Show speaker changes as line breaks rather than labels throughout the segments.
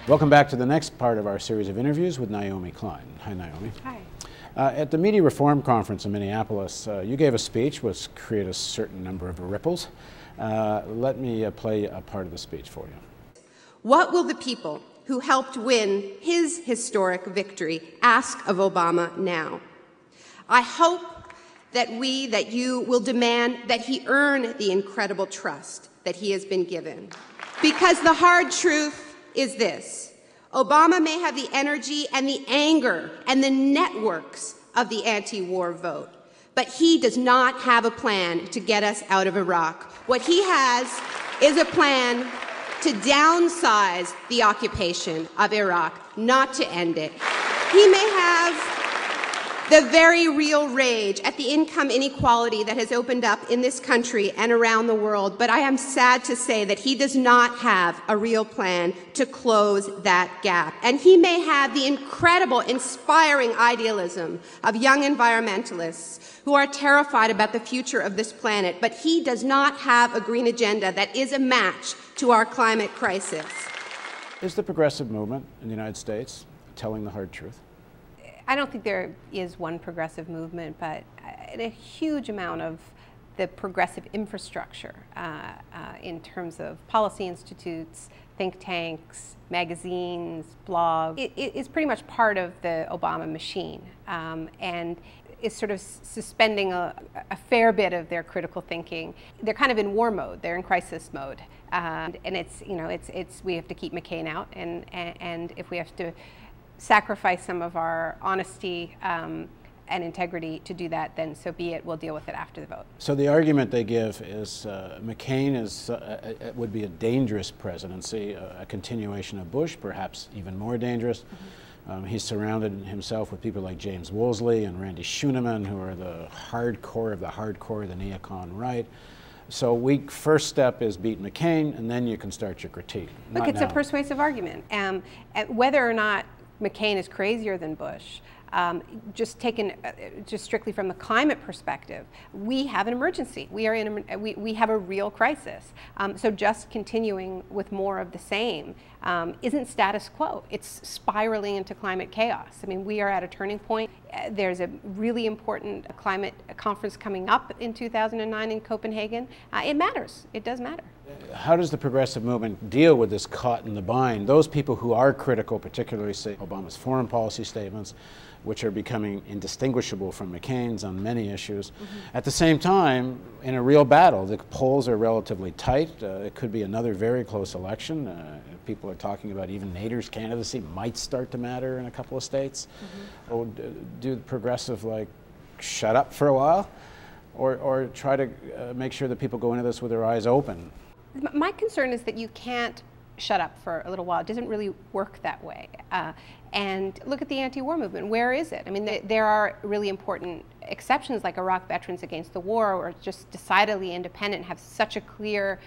Welcome back to the next part of our series of interviews with Naomi Klein. Hi, Naomi.
Hi.
At the Media Reform Conference in Minneapolis, you gave a speech which created a certain number of ripples. Let me play a part of the speech for you.
What will the people who helped win his historic victory ask of Obama now? I hope that you will demand that he earn the incredible trust that he has been given. Because the hard truth is this: Obama may have the energy and the anger and the networks of the anti-war vote, but he does not have a plan to get us out of Iraq. What he has is a plan to downsize the occupation of Iraq, not to end it. He may have the very real rage at the income inequality that has opened up in this country and around the world, but I am sad to say that he does not have a real plan to close that gap. And he may have the incredible, inspiring idealism of young environmentalists who are terrified about the future of this planet, but he does not have a green agenda that is a match to our climate crisis.
Is the progressive movement in the United States telling the hard truth?
I don't think there is one progressive movement, but a huge amount of the progressive infrastructure in terms of policy institutes, think tanks, magazines, blogs, it is pretty much part of the Obama machine, and is sort of suspending a fair bit of their critical thinking. They're kind of in war mode. They're in crisis mode, and it's, you know, it's we have to keep McCain out, and if we have to sacrifice some of our honesty and integrity to do that, then so be it. We'll deal with it after the vote.
So the argument they give is McCain would be a dangerous presidency, a continuation of Bush, perhaps even more dangerous. Mm-hmm. He's surrounded himself with people like James Woolsey and Randy Schuneman, who are the hardcore of the neocon right. So first step is beat McCain, and then you can start your critique.
Look, it's a persuasive argument. Whether or not McCain is crazier than Bush, just strictly from the climate perspective, we have an emergency. We have a real crisis. So just continuing with more of the same isn't status quo. It's spiraling into climate chaos. I mean, we are at a turning point. There's a really important climate conference coming up in 2009 in Copenhagen. It matters. It does matter.
How does the progressive movement deal with this caught in the bind? Those people who are critical, particularly say Obama's foreign policy statements, which are becoming indistinguishable from McCain's on many issues. Mm-hmm. At the same time, in a real battle, the polls are relatively tight. It could be another very close election. People are talking about even Nader's candidacy might start to matter in a couple of states. Mm-hmm. Or do the progressive shut up for a while, or try to make sure that people go into this with their eyes open?
My concern is that you can't shut up for a little while. It doesn't really work that way. And look at the anti-war movement. Where is it? I mean, there are really important exceptions, like Iraq Veterans Against the War, or just decidedly independent, have such a clear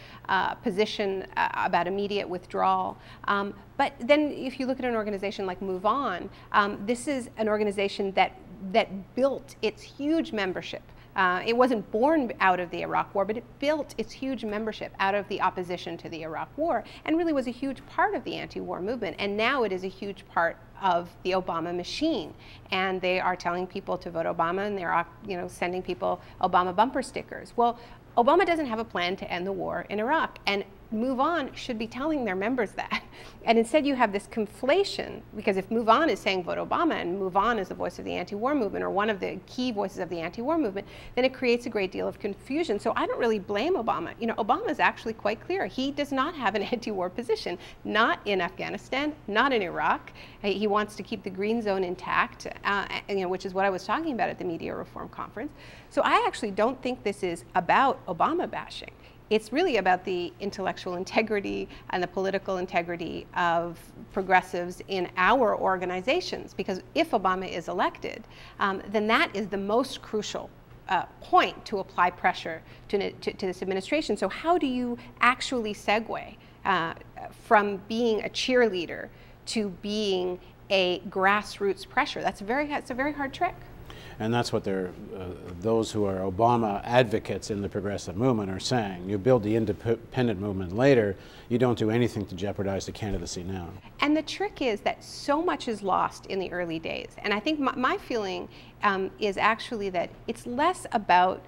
position about immediate withdrawal. But then if you look at an organization like Move On, this is an organization that built its huge membership. It wasn't born out of the Iraq War, but it built its huge membership out of the opposition to the Iraq War, and really was a huge part of the anti-war movement. And now it is a huge part of the Obama machine. And they are telling people to vote Obama, and they're, sending people Obama bumper stickers. Well, Obama doesn't have a plan to end the war in Iraq, and Move On should be telling their members that. And instead you have this conflation, because if Move On is saying vote Obama, and Move On is the voice of the anti-war movement, or one of the key voices of the anti-war movement, then it creates a great deal of confusion. So I don't really blame Obama. You know, Obama is actually quite clear. He does not have an anti-war position, not in Afghanistan, not in Iraq. He wants to keep the green zone intact, which is what I was talking about at the Media Reform Conference. So I actually don't think this is about Obama bashing. It's really about the intellectual integrity and the political integrity of progressives in our organizations, because if Obama is elected, then that is the most crucial point to apply pressure to this administration. So how do you actually segue from being a cheerleader to being a grassroots pressure? That's a very hard trick.
And that's what those who are Obama advocates in the progressive movement are saying. You build the independent movement later, you don't do anything to jeopardize the candidacy now.
And the trick is that so much is lost in the early days. And I think my feeling is actually that it's less about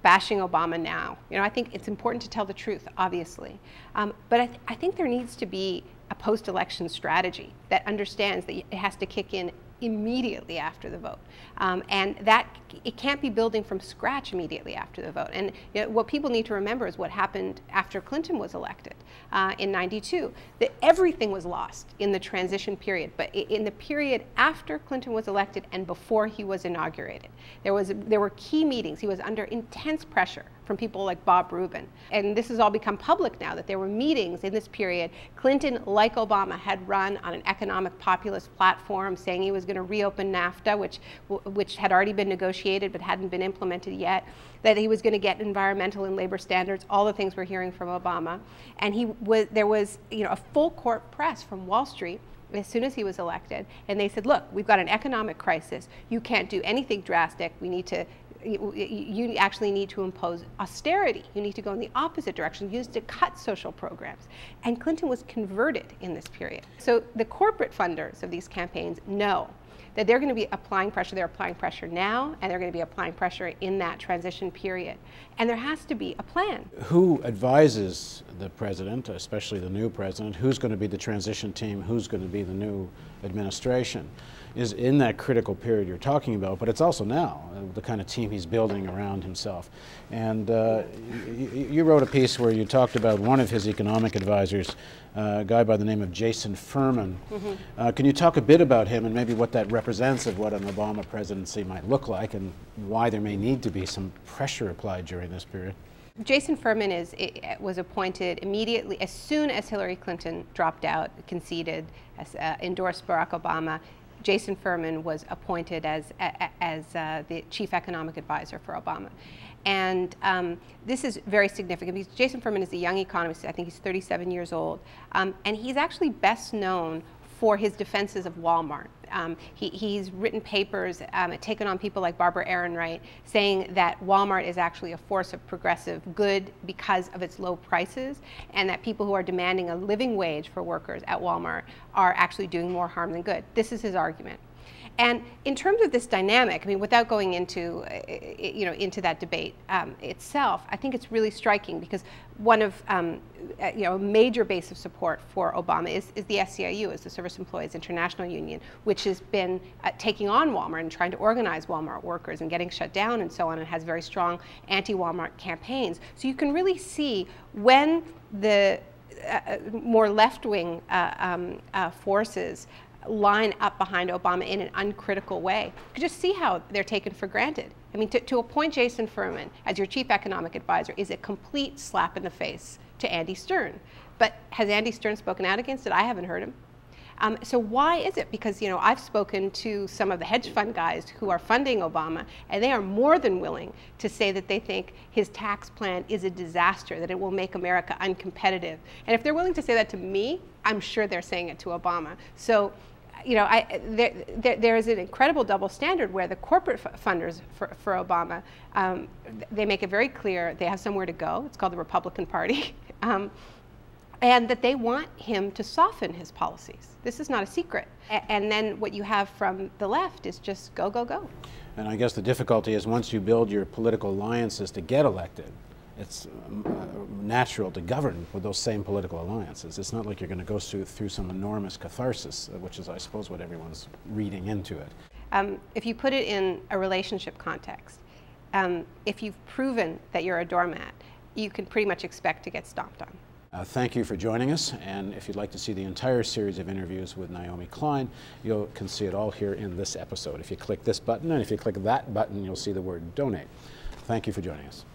bashing Obama now. You know, I think it's important to tell the truth, obviously. But I think there needs to be a post-election strategy that understands that it has to kick in immediately after the vote. And that it can't be building from scratch immediately after the vote. And you know, what people need to remember is what happened after Clinton was elected in '92. That everything was lost in the transition period, but in the period after Clinton was elected and before he was inaugurated, there were key meetings. He was under intense pressure from people like Bob Rubin. And this has all become public now, that there were meetings in this period. Clinton, like Obama, had run on an economic populist platform saying he was going to reopen NAFTA, which had already been negotiated but hadn't been implemented yet, that he was going to get environmental and labor standards, all the things we're hearing from Obama. And there was a full court press from Wall Street as soon as he was elected, and they said, look, we've got an economic crisis. You can't do anything drastic. You actually need to impose austerity. You need to go in the opposite direction. You need to cut social programs. And Clinton was converted in this period. So the corporate funders of these campaigns know that they're going to be applying pressure. They're applying pressure now, and they're going to be applying pressure in that transition period. And there has to be a plan.
Who advises the president, especially the new president? Who's going to be the transition team? Who's going to be the new administration? Is in that critical period you're talking about, but it's also now, the kind of team he's building around himself. And you wrote a piece where you talked about one of his economic advisors, a guy by the name of Jason Furman. Mm-hmm. Can you talk a bit about him and maybe what that represents of what an Obama presidency might look like and why there may need to be some pressure applied during this period?
Jason Furman was appointed immediately, as soon as Hillary Clinton dropped out, conceded, endorsed Barack Obama. Jason Furman was appointed as the chief economic advisor for Obama. And this is very significant because Jason Furman is a young economist. I think he's 37 years old. And he's actually best known for his defenses of Walmart. He's written papers, taken on people like Barbara Ehrenreich, saying that Walmart is actually a force of progressive good because of its low prices, and that people who are demanding a living wage for workers at Walmart are actually doing more harm than good. This is his argument. And in terms of this dynamic, I mean, without going into that debate itself, I think it's really striking because one of a major base of support for Obama is the SEIU, is the Service Employees International Union, which has been taking on Walmart and trying to organize Walmart workers and getting shut down and so on, and has very strong anti-Walmart campaigns. So you can really see when the more left-wing forces line up behind Obama in an uncritical way. You can just see how they're taken for granted. I mean, to appoint Jason Furman as your chief economic advisor is a complete slap in the face to Andy Stern. But has Andy Stern spoken out against it? I haven't heard him. So why is it? Because I've spoken to some of the hedge fund guys who are funding Obama, and they are more than willing to say that they think his tax plan is a disaster, that it will make America uncompetitive. And if they're willing to say that to me, I'm sure they're saying it to Obama. So there is an incredible double standard where the corporate funders for Obama, they make it very clear they have somewhere to go. It's called the Republican Party. And that they want him to soften his policies. This is not a secret. And then what you have from the left is just go, go, go.
And I guess the difficulty is once you build your political alliances to get elected, it's natural to govern with those same political alliances. It's not like you're going to go through some enormous catharsis, which is, I suppose, what everyone's reading into it.
If you put it in a relationship context, if you've proven that you're a doormat, you can pretty much expect to get stomped on.
Thank you for joining us, and if you'd like to see the entire series of interviews with Naomi Klein, you can see it all here in this episode. If you click this button, and if you click that button, you'll see the word donate. Thank you for joining us.